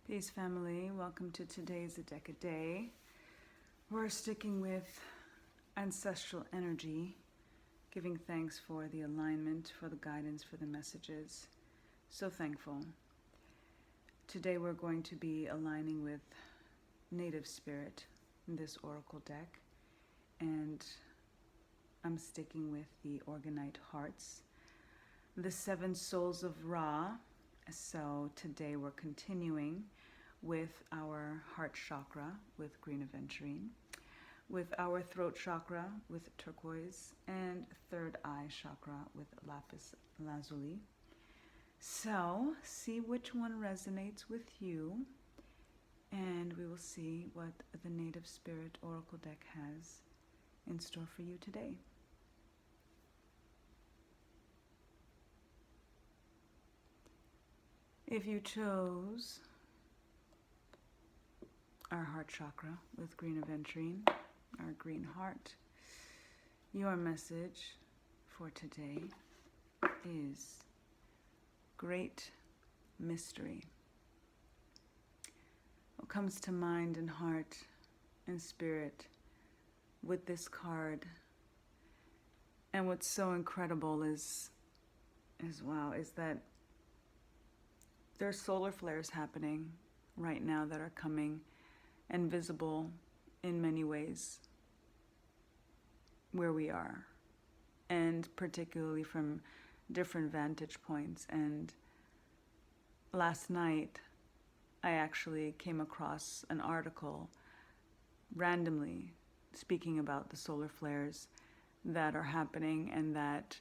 Peace, family. Welcome to today's Zodiac Day. We're sticking with ancestral energy, giving thanks for the alignment, for the guidance, for the messages. So thankful. Today we're going to be aligning with Native Spirit in this oracle deck, and I'm sticking with the Orgonized hearts, the 7 souls of Ra. So today we're continuing with our heart chakra with green aventurine, with our throat chakra with turquoise, and third eye chakra with lapis lazuli. So see which one resonates with you, and we will see what the Native Spirit Oracle deck has in store for you today. If you chose our heart chakra with green aventurine, our green heart, your message for today is great mystery. What comes to mind and heart and spirit with this card, and what's so incredible is that there are solar flares happening right now that are coming and visible in many ways where we are, and particularly from different vantage points. And last night I actually came across an article randomly speaking about the solar flares that are happening, and that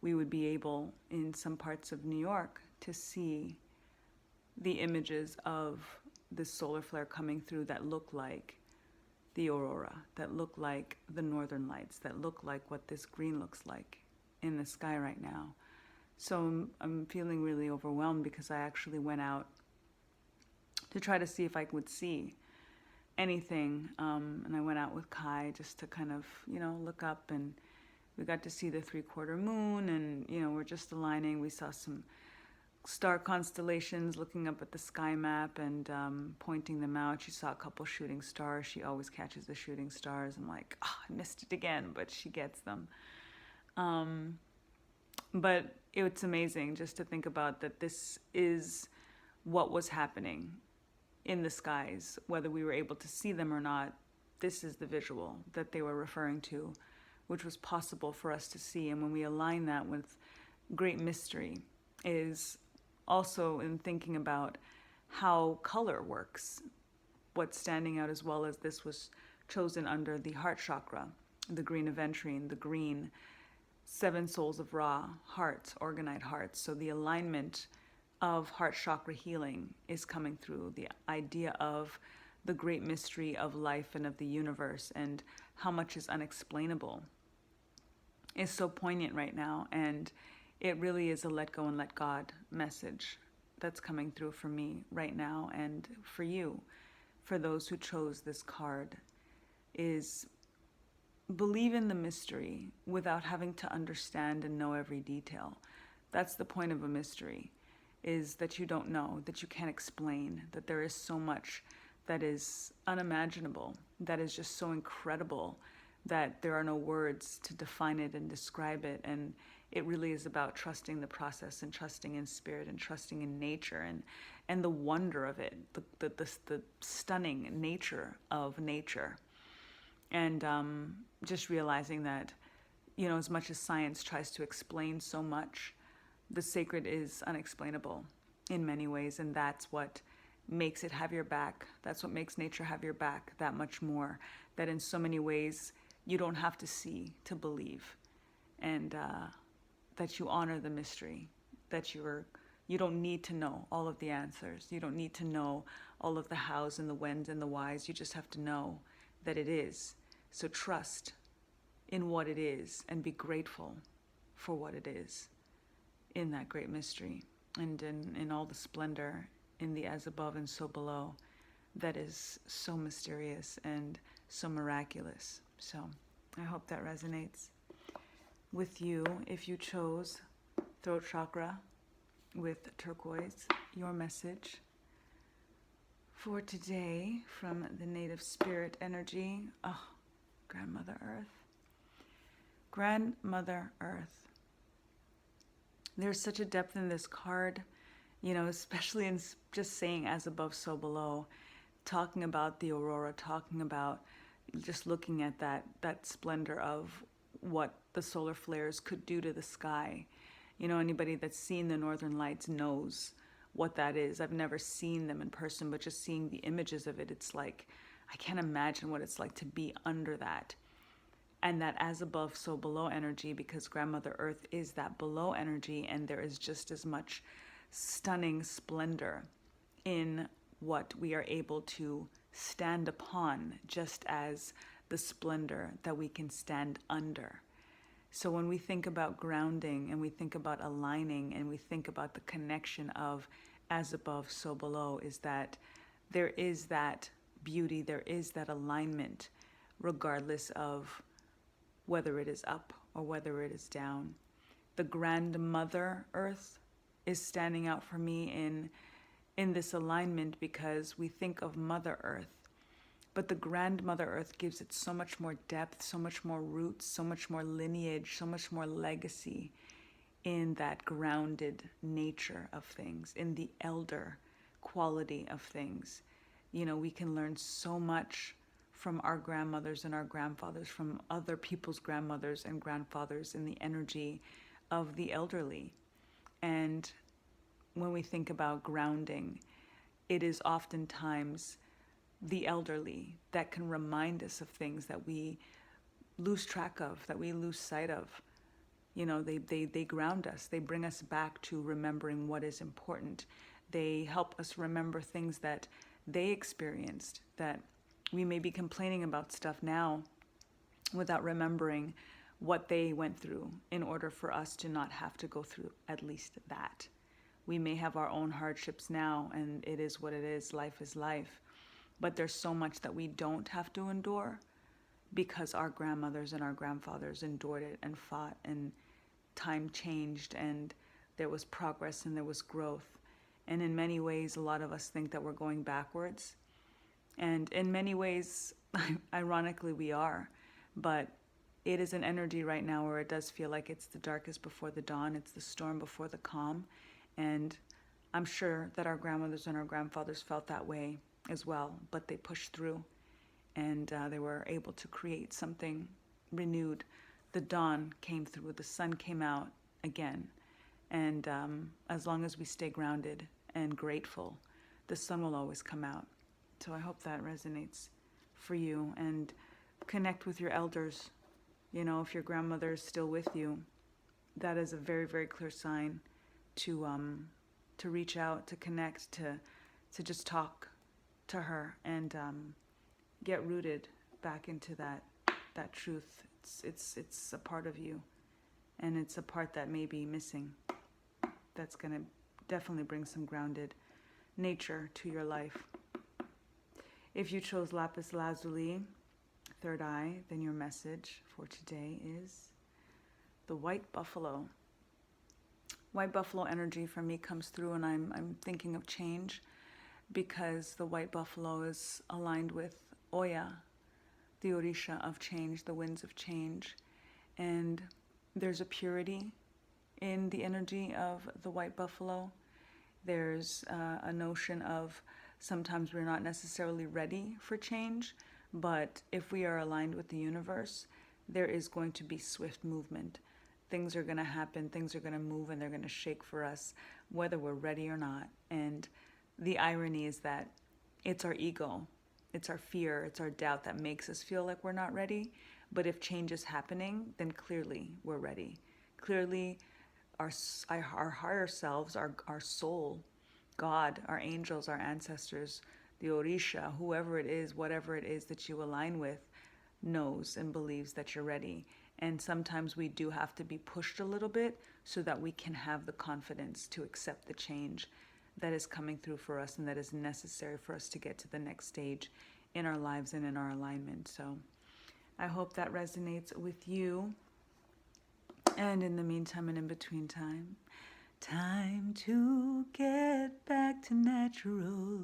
we would be able in some parts of New York to see the images of this solar flare coming through that look like the aurora, that look like the northern lights, that look like what this green looks like in the sky right now. So I'm feeling really overwhelmed because I actually went out to try to see if I would see anything, and I went out with Kai just to kind of, look up, and we got to see the 3/4 moon, and we're just aligning. We saw some star constellations, looking up at the sky map and pointing them out. She saw a couple shooting stars. She always catches the shooting stars. I'm like, oh, I missed it again, but she gets them. But it's amazing just to think about that this is what was happening in the skies, whether we were able to see them or not. This is the visual that they were referring to, which was possible for us to see. And when we align that with great mystery, is also in thinking about how color works, what's standing out, as well as this was chosen under the heart chakra, the green aventurine, the green 7 souls of Ra hearts, organized hearts. So the alignment of heart chakra healing is coming through, the idea of the great mystery of life and of the universe, and how much is unexplainable is so poignant right now. And it really is a let go and let God message that's coming through for me right now, and for you, for those who chose this card, is believe in the mystery without having to understand and know every detail. That's the point of a mystery, is that you don't know, that you can't explain, that there is so much that is unimaginable, that is just so incredible that there are no words to define it and describe it. And it really is about trusting the process, and trusting in spirit, and trusting in nature, and the wonder of it, the stunning nature of nature. And just realizing that, as much as science tries to explain so much, the sacred is unexplainable in many ways, and that's what makes it have your back. That's what makes nature have your back that much more, that in so many ways you don't have to see to believe, and that you honor the mystery, that you don't need to know all of the answers. You don't need to know all of the hows and the whens and the whys. You just have to know that it is. So trust in what it is, and be grateful for what it is in that great mystery, and in all the splendor, in the as above and so below, that is so mysterious and so miraculous. So I hope that resonates with you. If you chose throat chakra with turquoise, your message for today from the native spirit energy. Oh, Grandmother Earth. Grandmother Earth. There's such a depth in this card, you know, especially in just saying as above, so below, talking about the aurora, talking about just looking at that splendor of what the solar flares could do to the sky. You know, anybody that's seen the Northern Lights knows what that is. I've never seen them in person, but just seeing the images of it, it's like, I can't imagine what it's like to be under that. And that as above, so below energy, because Grandmother Earth is that below energy, and there is just as much stunning splendor in what we are able to stand upon, just as the splendor that we can stand under. So when we think about grounding and we think about aligning and we think about the connection of as above, so below, is that there is that beauty, there is that alignment, regardless of whether it is up or whether it is down. The Grandmother Earth is standing out for me in this alignment, because we think of Mother Earth, but the Grandmother Earth gives it so much more depth, so much more roots, so much more lineage, so much more legacy in that grounded nature of things, in the elder quality of things. You know, we can learn so much from our grandmothers and our grandfathers, from other people's grandmothers and grandfathers, in the energy of the elderly. And when we think about grounding, it is oftentimes the elderly that can remind us of things that we lose track of, that we lose sight of. You know, they ground us. They bring us back to remembering what is important. They help us remember things that they experienced, that we may be complaining about stuff now without remembering what they went through in order for us to not have to go through at least that. We may have our own hardships now, and it is what it is. Life is life. But there's so much that we don't have to endure because our grandmothers and our grandfathers endured it and fought, and time changed, and there was progress and there was growth. And in many ways, a lot of us think that we're going backwards. And in many ways, ironically, we are. But it is an energy right now where it does feel like it's the darkest before the dawn. It's the storm before the calm. And I'm sure that our grandmothers and our grandfathers felt that way as well. But they pushed through, and they were able to create something renewed. The dawn came through. The sun came out again. And as long as we stay grounded and grateful, the sun will always come out. So I hope that resonates for you, and connect with your elders. You know, if your grandmother is still with you, that is a very, very clear sign to reach out, to connect, to just talk to her, and get rooted back into that truth. It's a part of you, and it's a part that may be missing. That's gonna definitely bring some grounded nature to your life. If you chose lapis lazuli, third eye, then your message for today is the white buffalo. White buffalo energy for me comes through, and I'm thinking of change, because the white buffalo is aligned with Oya, the Orisha of change, the winds of change. And there's a purity in the energy of the white buffalo. There's a notion of sometimes we're not necessarily ready for change, but if we are aligned with the universe, there is going to be swift movement. Things are going to happen, things are going to move, and they're going to shake for us, whether we're ready or not. And the irony is that it's our ego, it's our fear, it's our doubt that makes us feel like we're not ready. But if change is happening, then clearly we're ready. Clearly our higher selves, our soul, God, our angels, our ancestors, the Orisha, whoever it is, whatever it is that you align with, knows and believes that you're ready. And sometimes we do have to be pushed a little bit so that we can have the confidence to accept the change that is coming through for us and that is necessary for us to get to the next stage in our lives and in our alignment. So I hope that resonates with you. And in the meantime and in between time to get back to natural.